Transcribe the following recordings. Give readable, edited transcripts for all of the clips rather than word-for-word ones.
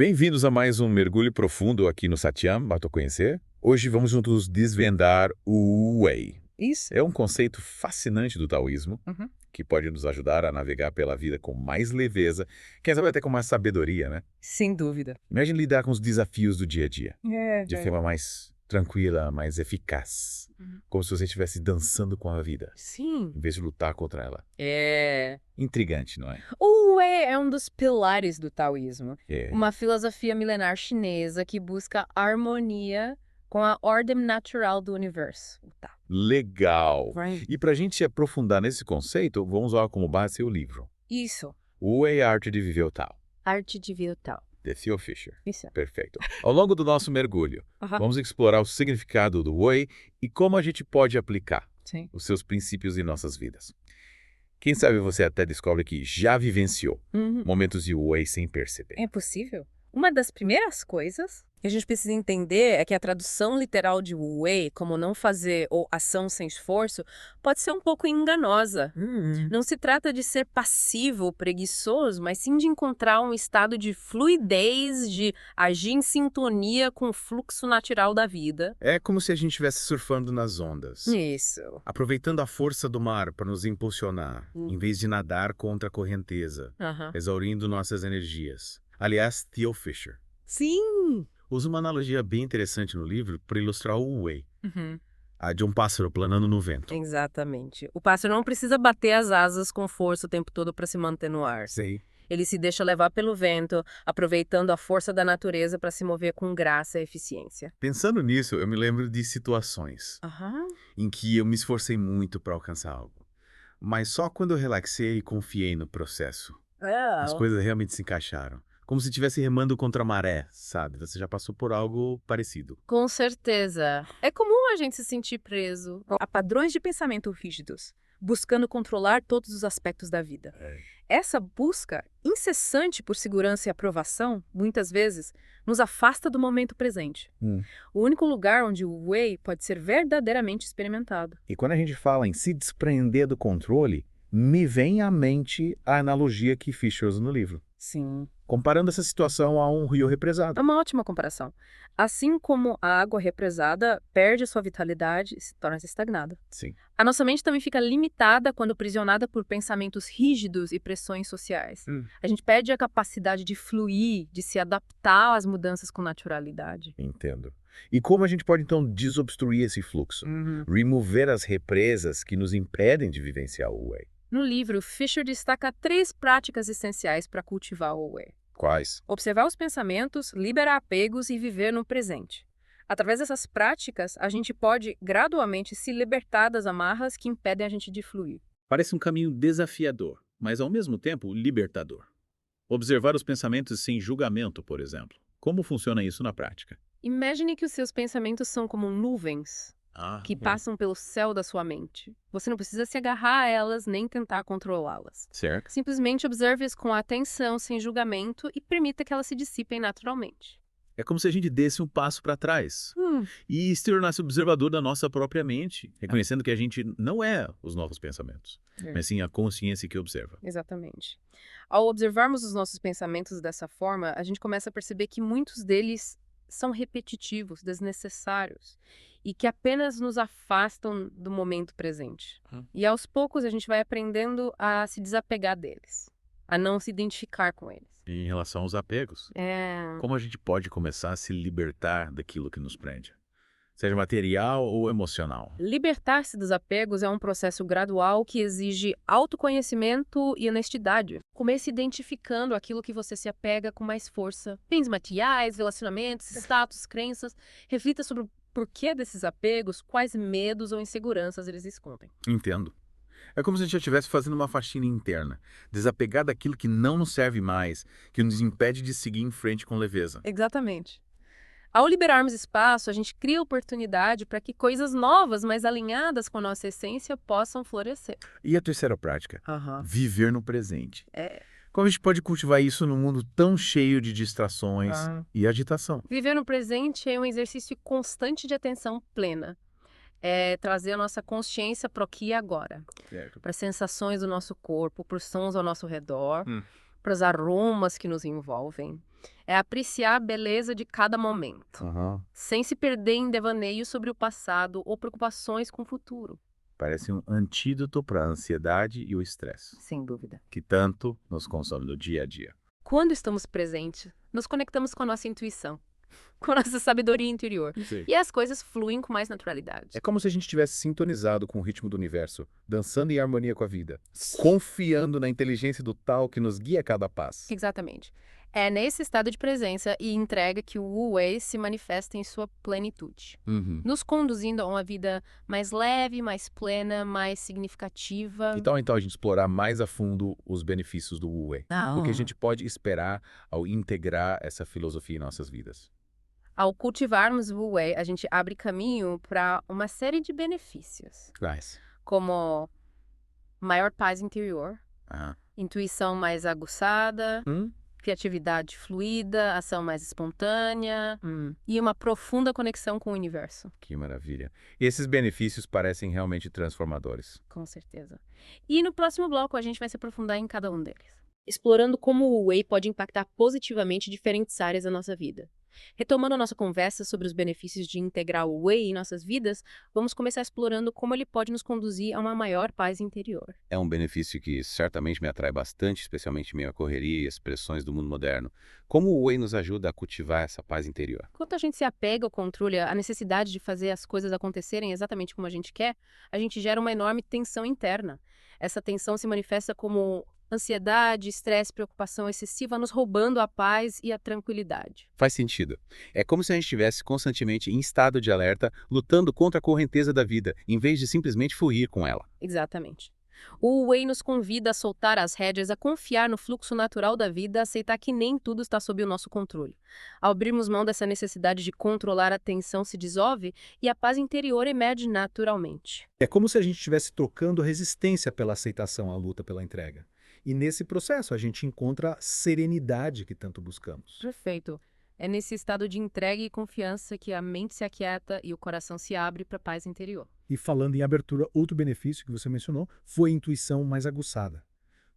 Bem-vindos a mais um mergulho profundo aqui no Satyam Autoconhecer. Hoje vamos juntos desvendar o Wu-Wei. Isso. É um conceito fascinante do taoísmo, que pode nos ajudar a navegar pela vida com mais leveza, quem sabe até com mais sabedoria, né? Sem dúvida. Imagine lidar com os desafios do dia a dia, de É. forma mais tranquila, mais eficaz. Como se você estivesse dançando com a vida, Sim. em vez de lutar contra ela. É. Intrigante, não é? O Wei é um dos pilares do taoísmo. É. Uma filosofia milenar chinesa que busca harmonia com a ordem natural do universo. O Tao. Legal! Right. E para a gente aprofundar nesse conceito, vamos usar como base seu livro. Isso. Wu-Wei, a Arte de Viver o Tao, Arte de ver o Tao. de Theo Fisher. Isso. Perfeito. Ao longo do nosso mergulho, Aham. vamos explorar o significado do Wu-Wei e como a gente pode aplicar Sim. os seus princípios em nossas vidas. Quem sabe você até descobre que já vivenciou momentos de Wu-Wei sem perceber. É possível? Uma das primeiras coisas que a gente precisa entender é que a tradução literal de Wu Wei, como não fazer ou ação sem esforço, pode ser um pouco enganosa. Não se trata de ser passivo ou preguiçoso, mas sim de encontrar um estado de fluidez, de agir em sintonia com o fluxo natural da vida. É como se a gente estivesse surfando nas ondas, Isso. aproveitando a força do mar para nos impulsionar, em vez de nadar contra a correnteza, Aham. exaurindo nossas energias. Aliás, Theo Fisher Sim! usa uma analogia bem interessante no livro para ilustrar o Wu-Wei, a de um pássaro planando no vento. Exatamente. O pássaro não precisa bater as asas com força o tempo todo para se manter no ar. Sei. Ele se deixa levar pelo vento, aproveitando a força da natureza para se mover com graça e eficiência. Pensando nisso, eu me lembro de situações Aham. em que eu me esforcei muito para alcançar algo, mas só quando eu relaxei e confiei no processo, as coisas realmente se encaixaram. Como se estivesse remando contra a maré, sabe? Você já passou por algo parecido. Com certeza. É comum a gente se sentir preso a padrões de pensamento rígidos, buscando controlar todos os aspectos da vida. Essa busca incessante por segurança e aprovação, muitas vezes, nos afasta do momento presente. O único lugar onde o Wei pode ser verdadeiramente experimentado. E quando a gente fala em se desprender do controle, me vem à mente a analogia que Fisher usa no livro, Sim. comparando essa situação a um rio represado. É uma ótima comparação. Assim como a água represada perde sua vitalidade e se torna estagnada. Sim. A nossa mente também fica limitada quando aprisionada por pensamentos rígidos e pressões sociais. A gente perde a capacidade de fluir, de se adaptar às mudanças com naturalidade. Entendo. E como a gente pode, então, desobstruir esse fluxo? Remover as represas que nos impedem de vivenciar o Wu-Wei. No livro, Fisher destaca 3 práticas essenciais para cultivar o Wei. Quais? Observar os pensamentos, liberar apegos e viver no presente. Através dessas práticas, a gente pode gradualmente se libertar das amarras que impedem a gente de fluir. Parece um caminho desafiador, mas ao mesmo tempo libertador. Observar os pensamentos sem julgamento, por exemplo. Como funciona isso na prática? Imagine que os seus pensamentos são como nuvens que passam pelo céu da sua mente. Você não precisa se agarrar a elas nem tentar controlá-las. Certo. Simplesmente observe-as com atenção, sem julgamento, e permita que elas se dissipem naturalmente. É como se a gente desse um passo para trás e se tornasse observador da nossa própria mente, reconhecendo que a gente não é os nossos pensamentos, mas sim a consciência que observa. Exatamente. Ao observarmos os nossos pensamentos dessa forma, a gente começa a perceber que muitos deles são repetitivos, desnecessários, e que apenas nos afastam do momento presente. E aos poucos a gente vai aprendendo a se desapegar deles, a não se identificar com eles. E em relação aos apegos, como a gente pode começar a se libertar daquilo que nos prende? Seja material ou emocional. Libertar-se dos apegos é um processo gradual que exige autoconhecimento e honestidade. Comece identificando aquilo que você se apega com mais força. Bens materiais, relacionamentos, status, crenças. Reflita sobre o porquê desses apegos, quais medos ou inseguranças eles escondem. Entendo. É como se a gente estivesse fazendo uma faxina interna, desapegar daquilo que não nos serve mais, que nos impede de seguir em frente com leveza. Exatamente. Ao liberarmos espaço, a gente cria oportunidade para que coisas novas, mais alinhadas com a nossa essência, possam florescer. E a terceira prática? Viver no presente. Como a gente pode cultivar isso num mundo tão cheio de distrações e agitação? Viver no presente é um exercício constante de atenção plena. É trazer a nossa consciência para o aqui e agora. Para as sensações do nosso corpo, para os sons ao nosso redor, para os aromas que nos envolvem. É apreciar a beleza de cada momento, sem se perder em devaneios sobre o passado ou preocupações com o futuro. Parece um antídoto para a ansiedade e o estresse, Sem dúvida. que tanto nos consome no dia a dia. Quando estamos presentes, nos conectamos com a nossa intuição, com a nossa sabedoria interior. Sim. E as coisas fluem com mais naturalidade. É como se a gente tivesse sintonizado com o ritmo do universo, dançando em harmonia com a vida, confiando na inteligência do tal que nos guia a cada passo. Exatamente. É nesse estado de presença e entrega que o Wu-Wei se manifesta em sua plenitude, nos conduzindo a uma vida mais leve, mais plena, mais significativa. Então a gente explorar mais a fundo os benefícios do Wu-Wei. O que a gente pode esperar ao integrar essa filosofia em nossas vidas. Ao cultivarmos o Wu-Wei, a gente abre caminho para uma série de benefícios, como maior paz interior, intuição mais aguçada, criatividade fluida, ação mais espontânea e uma profunda conexão com o universo. Que maravilha. E esses benefícios parecem realmente transformadores. Com certeza. E no próximo bloco a gente vai se aprofundar em cada um deles, explorando como o Wu-Wei pode impactar positivamente diferentes áreas da nossa vida. Retomando a nossa conversa sobre os benefícios de integrar o Wu-Wei em nossas vidas, vamos começar explorando como ele pode nos conduzir a uma maior paz interior. É um benefício que certamente me atrai bastante, especialmente em meio à correria e às pressões do mundo moderno. Como o Wu-Wei nos ajuda a cultivar essa paz interior? Quando a gente se apega ao controle, à necessidade de fazer as coisas acontecerem exatamente como a gente quer, a gente gera uma enorme tensão interna. Essa tensão se manifesta como ansiedade, estresse, preocupação excessiva, nos roubando a paz e a tranquilidade. Faz sentido. É como se a gente estivesse constantemente em estado de alerta, lutando contra a correnteza da vida, em vez de simplesmente fluir com ela. Exatamente. O Wu-Wei nos convida a soltar as rédeas, a confiar no fluxo natural da vida, a aceitar que nem tudo está sob o nosso controle. Ao abrirmos mão dessa necessidade de controlar, a tensão se dissolve e a paz interior emerge naturalmente. É como se a gente estivesse trocando resistência pela aceitação à luta pela entrega. E nesse processo a gente encontra a serenidade que tanto buscamos. Perfeito. É nesse estado de entrega e confiança que a mente se aquieta e o coração se abre para a paz interior. E falando em abertura, outro benefício que você mencionou foi a intuição mais aguçada.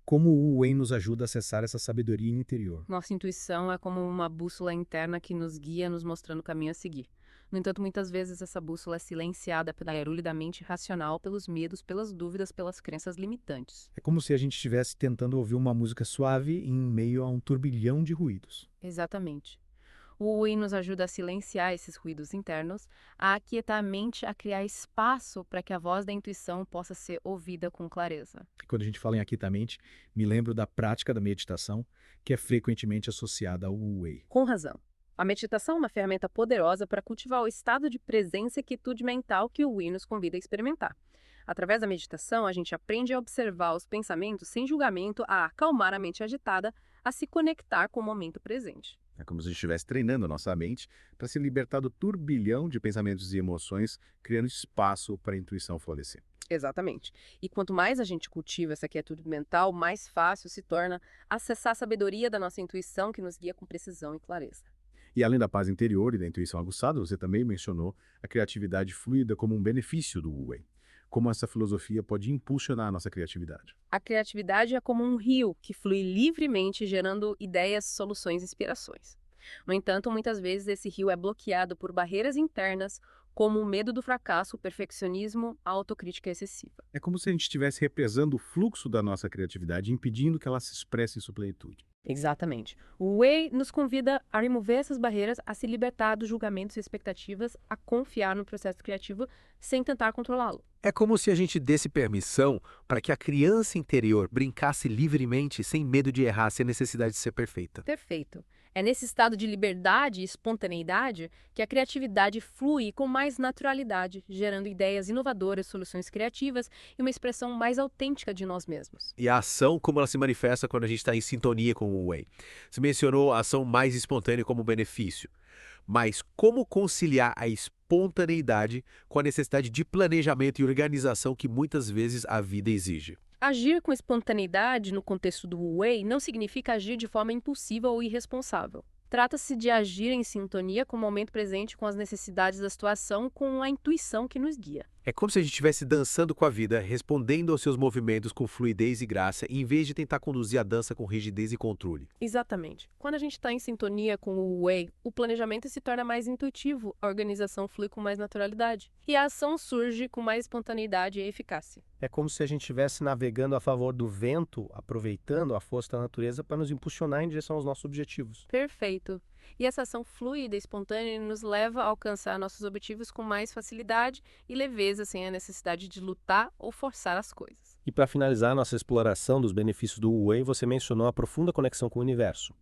Como o Wu-Wei nos ajuda a acessar essa sabedoria interior. Nossa intuição é como uma bússola interna que nos guia, nos mostrando o caminho a seguir. No entanto, muitas vezes essa bússola é silenciada pela barulho da mente racional, pelos medos, pelas dúvidas, pelas crenças limitantes. É como se a gente estivesse tentando ouvir uma música suave em meio a um turbilhão de ruídos. Exatamente. O Wu-Wei nos ajuda a silenciar esses ruídos internos, a aquietar a mente, a criar espaço para que a voz da intuição possa ser ouvida com clareza. E quando a gente fala em aquietamento, me lembro da prática da meditação, que é frequentemente associada ao Wu-Wei. Com razão. A meditação é uma ferramenta poderosa para cultivar o estado de presença e quietude mental que o Wu-Wei nos convida a experimentar. Através da meditação, a gente aprende a observar os pensamentos sem julgamento, a acalmar a mente agitada, a se conectar com o momento presente. É como se a gente estivesse treinando a nossa mente para se libertar do turbilhão de pensamentos e emoções, criando espaço para a intuição florescer. Exatamente. E quanto mais a gente cultiva essa quietude mental, mais fácil se torna acessar a sabedoria da nossa intuição que nos guia com precisão e clareza. E além da paz interior e da intuição aguçada, você também mencionou a criatividade fluida como um benefício do Wu-Wei. Como essa filosofia pode impulsionar a nossa criatividade? A criatividade é como um rio que flui livremente, gerando ideias, soluções e inspirações. No entanto, muitas vezes esse rio é bloqueado por barreiras internas, como o medo do fracasso, o perfeccionismo, a autocrítica excessiva. É como se a gente estivesse represando o fluxo da nossa criatividade, impedindo que ela se expresse em sua plenitude. Exatamente. O Wu-Wei nos convida a remover essas barreiras, a se libertar dos julgamentos e expectativas, a confiar no processo criativo sem tentar controlá-lo. É como se a gente desse permissão para que a criança interior brincasse livremente, sem medo de errar, sem necessidade de ser perfeita. Perfeito. É nesse estado de liberdade e espontaneidade que a criatividade flui com mais naturalidade, gerando ideias inovadoras, soluções criativas e uma expressão mais autêntica de nós mesmos. E a ação, como ela se manifesta quando a gente está em sintonia com o Wu-Wei. Você mencionou a ação mais espontânea como benefício. Mas como conciliar a espontaneidade com a necessidade de planejamento e organização que muitas vezes a vida exige? Agir com espontaneidade no contexto do Wu-Wei não significa agir de forma impulsiva ou irresponsável. Trata-se de agir em sintonia com o momento presente, com as necessidades da situação, com a intuição que nos guia. É como se a gente estivesse dançando com a vida, respondendo aos seus movimentos com fluidez e graça, em vez de tentar conduzir a dança com rigidez e controle. Exatamente. Quando a gente está em sintonia com o Wei, o planejamento se torna mais intuitivo, a organização flui com mais naturalidade. E a ação surge com mais espontaneidade e eficácia. É como se a gente estivesse navegando a favor do vento, aproveitando a força da natureza para nos impulsionar em direção aos nossos objetivos. Perfeito. E essa ação fluida e espontânea nos leva a alcançar nossos objetivos com mais facilidade e leveza, sem a necessidade de lutar ou forçar as coisas. E para finalizar nossa exploração dos benefícios do Wu Wei, você mencionou a profunda conexão com o universo.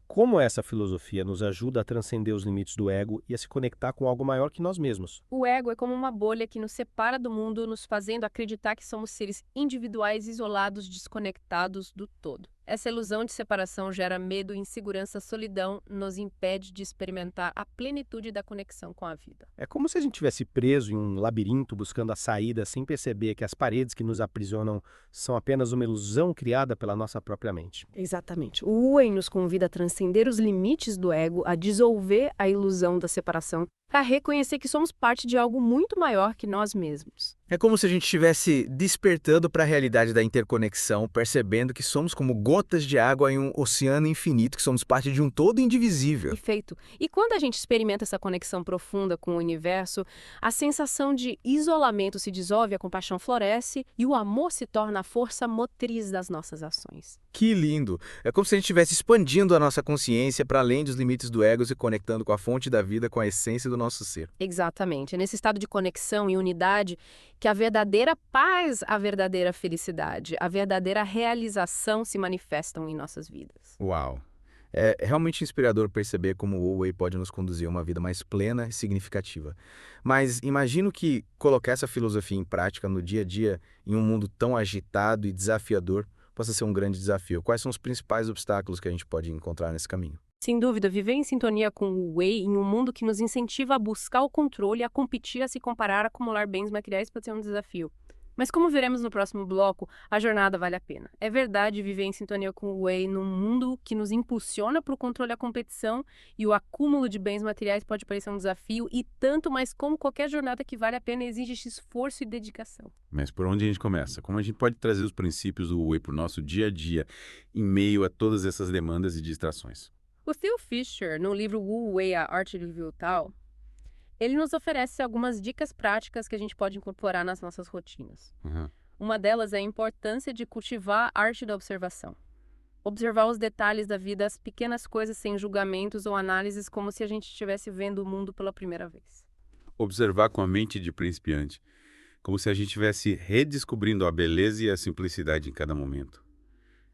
Como essa filosofia nos ajuda a transcender os limites do ego e a se conectar com algo maior que nós mesmos? O ego é como uma bolha que nos separa do mundo, nos fazendo acreditar que somos seres individuais, isolados, desconectados do todo. Essa ilusão de separação gera medo, insegurança, solidão, nos impede de experimentar a plenitude da conexão com a vida. É como se a gente estivesse preso em um labirinto buscando a saída sem perceber que as paredes que nos aprisionam são apenas uma ilusão criada pela nossa própria mente. Exatamente. O Wei nos convida a transcender os limites do ego, a dissolver a ilusão da separação, a reconhecer que somos parte de algo muito maior que nós mesmos. É como se a gente estivesse despertando para a realidade da interconexão, percebendo que somos como gotas de água em um oceano infinito, que somos parte de um todo indivisível. Perfeito. E quando a gente experimenta essa conexão profunda com o universo, a sensação de isolamento se dissolve, a compaixão floresce e o amor se torna a força motriz das nossas ações. Que lindo! É como se a gente estivesse expandindo a nossa consciência para além dos limites do ego, se conectando com a fonte da vida, com a essência do nosso ser. Exatamente. É nesse estado de conexão e unidade que a verdadeira paz, a verdadeira felicidade, a verdadeira realização se manifestam em nossas vidas. Uau! É realmente inspirador perceber como o Wu Wei pode nos conduzir a uma vida mais plena e significativa. Mas imagino que colocar essa filosofia em prática no dia a dia, em um mundo tão agitado e desafiador, possa ser um grande desafio. Quais são os principais obstáculos que a gente pode encontrar nesse caminho? Sem dúvida, viver em sintonia com o Wei em um mundo que nos incentiva a buscar o controle, a competir, a se comparar, a acumular bens materiais pode ser um desafio. Mas como veremos no próximo bloco, a jornada vale a pena. É verdade viver em sintonia com o Wei num mundo que nos impulsiona para o controle e a competição, e o acúmulo de bens materiais pode parecer um desafio, e tanto mais como qualquer jornada que vale a pena exige esforço e dedicação. Mas por onde a gente começa? Como a gente pode trazer os princípios do Wei para o nosso dia a dia, em meio a todas essas demandas e distrações? O Phil Fisher, no livro Wu Wei, A Arte de Viver o Tao, ele nos oferece algumas dicas práticas que a gente pode incorporar nas nossas rotinas. Uma delas é a importância de cultivar a arte da observação. Observar os detalhes da vida, as pequenas coisas sem julgamentos ou análises, como se a gente estivesse vendo o mundo pela primeira vez. Observar com a mente de principiante, como se a gente estivesse redescobrindo a beleza e a simplicidade em cada momento.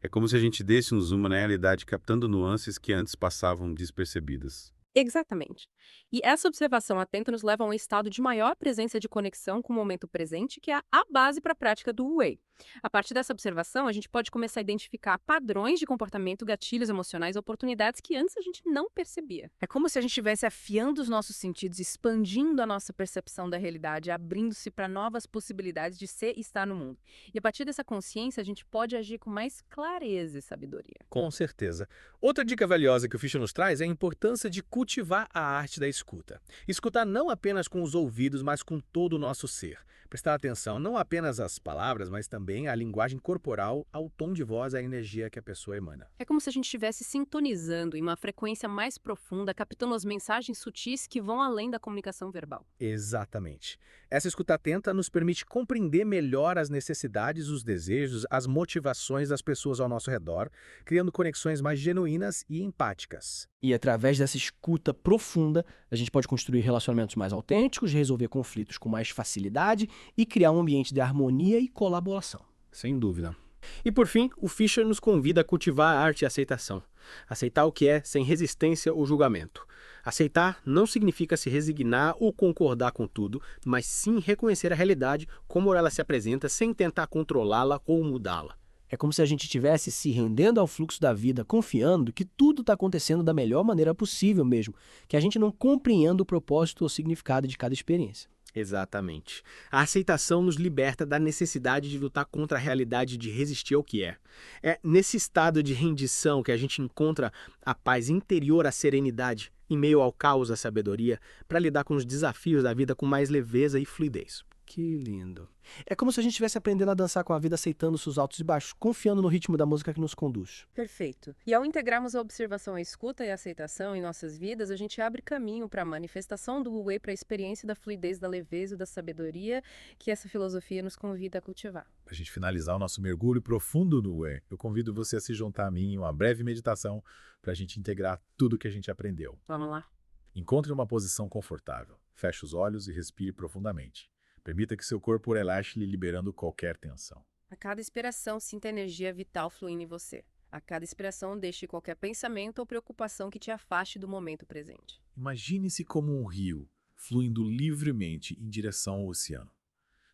É como se a gente desse um zoom na realidade, captando nuances que antes passavam despercebidas. Exatamente. E essa observação atenta nos leva a um estado de maior presença de conexão com o momento presente, que é a base para a prática do Wu Wei. A partir dessa observação, a gente pode começar a identificar padrões de comportamento, gatilhos emocionais, oportunidades que antes a gente não percebia. É como se a gente estivesse afiando os nossos sentidos, expandindo a nossa percepção da realidade, abrindo-se para novas possibilidades de ser e estar no mundo. E a partir dessa consciência, a gente pode agir com mais clareza e sabedoria. Com certeza. Outra dica valiosa que o Fisher nos traz é a importância de cultivar a arte da escuta. Escutar não apenas com os ouvidos, mas com todo o nosso ser. Prestar atenção não apenas às palavras, mas também à linguagem corporal, ao tom de voz, à energia que a pessoa emana. É como se a gente estivesse sintonizando em uma frequência mais profunda, captando as mensagens sutis que vão além da comunicação verbal. Exatamente. Essa escuta atenta nos permite compreender melhor as necessidades, os desejos, as motivações das pessoas ao nosso redor, criando conexões mais genuínas e empáticas. E através dessa escuta profunda, a gente pode construir relacionamentos mais autênticos, resolver conflitos com mais facilidade e criar um ambiente de harmonia e colaboração. Sem dúvida. E por fim, o Fisher nos convida a cultivar a arte e a aceitação. Aceitar o que é, sem resistência ou julgamento. Aceitar não significa se resignar ou concordar com tudo, mas sim reconhecer a realidade como ela se apresenta sem tentar controlá-la ou mudá-la. É como se a gente estivesse se rendendo ao fluxo da vida, confiando que tudo está acontecendo da melhor maneira possível mesmo, que a gente não compreenda o propósito ou significado de cada experiência. Exatamente. A aceitação nos liberta da necessidade de lutar contra a realidade, de resistir ao que é. É nesse estado de rendição que a gente encontra a paz interior, a serenidade, em meio ao caos, a sabedoria, para lidar com os desafios da vida com mais leveza e fluidez. Que lindo. É como se a gente estivesse aprendendo a dançar com a vida, aceitando seus altos e baixos, confiando no ritmo da música que nos conduz. Perfeito. E ao integrarmos a observação, a escuta e a aceitação em nossas vidas, a gente abre caminho para a manifestação do Wu-Wei, para a experiência da fluidez, da leveza e da sabedoria que essa filosofia nos convida a cultivar. Para a gente finalizar o nosso mergulho profundo no Wu-Wei, eu convido você a se juntar a mim em uma breve meditação para a gente integrar tudo que a gente aprendeu. Vamos lá? Encontre uma posição confortável, feche os olhos e respire profundamente. Permita que seu corpo relaxe, liberando qualquer tensão. A cada inspiração, sinta a energia vital fluindo em você. A cada inspiração, deixe qualquer pensamento ou preocupação que te afaste do momento presente. Imagine-se como um rio, fluindo livremente em direção ao oceano.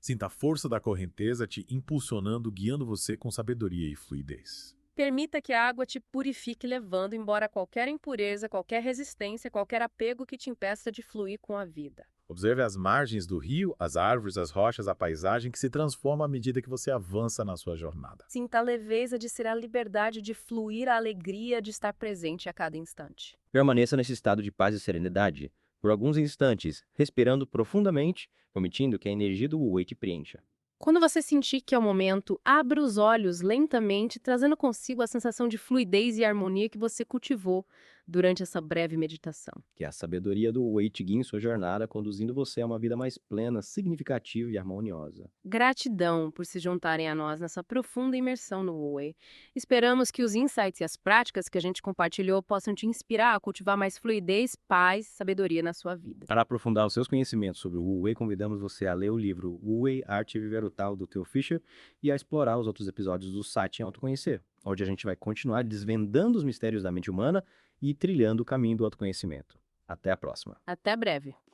Sinta a força da correnteza te impulsionando, guiando você com sabedoria e fluidez. Permita que a água te purifique, levando embora qualquer impureza, qualquer resistência, qualquer apego que te impeça de fluir com a vida. Observe as margens do rio, as árvores, as rochas, a paisagem que se transforma à medida que você avança na sua jornada. Sinta a leveza de ser a liberdade de fluir, a alegria de estar presente a cada instante. Permaneça nesse estado de paz e serenidade por alguns instantes, respirando profundamente, permitindo que a energia do Wu-Wei te preencha. Quando você sentir que é o momento, abra os olhos lentamente, trazendo consigo a sensação de fluidez e harmonia que você cultivou durante essa breve meditação. Que a sabedoria do Wu-Wei te guie em sua jornada, conduzindo você a uma vida mais plena, significativa e harmoniosa. Gratidão por se juntarem a nós nessa profunda imersão no Wu-Wei. Esperamos que os insights e as práticas que a gente compartilhou possam te inspirar a cultivar mais fluidez, paz e sabedoria na sua vida. Para aprofundar os seus conhecimentos sobre o Wu-Wei, convidamos você a ler o livro Wu-Wei, Arte e Viver o Tao, do Theo Fisher, e a explorar os outros episódios do site em Autoconhecer, onde a gente vai continuar desvendando os mistérios da mente humana e trilhando o caminho do autoconhecimento. Até a próxima. Até breve.